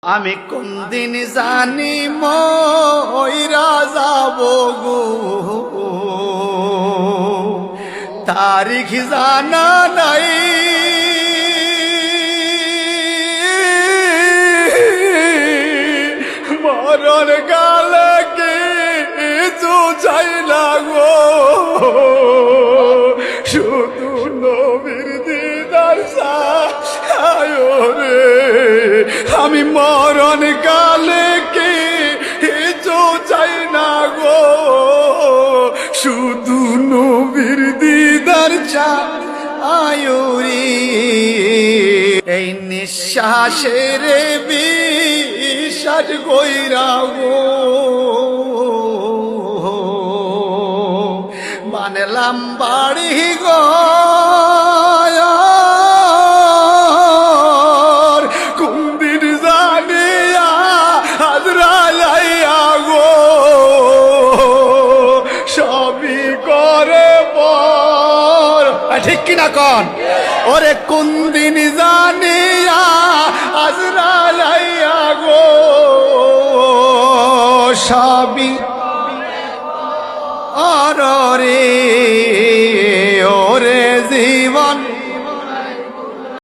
আমি কোন দিন জানি মইরা যাব গো, তারিখ জানা নাই। মরণ কালে কিছু চাই না গো, শুধু নবীর দিদার চাই রে। আমি মরণ কালে কিছু চাই না গো, শুধু নবীর দিদার চাই রে। এই নিঃশ্বাসের বিশ্বাস কইরা গো, বানলাম বাড়ি গো, কুন্দির জানিয়া হাজরাইয়া গো, সবই করে পর। ঠিক কিনা কন? ওরে কুন্দিন জানিয়া হাজরাইয়া গো, সবই রে। ওরে জীব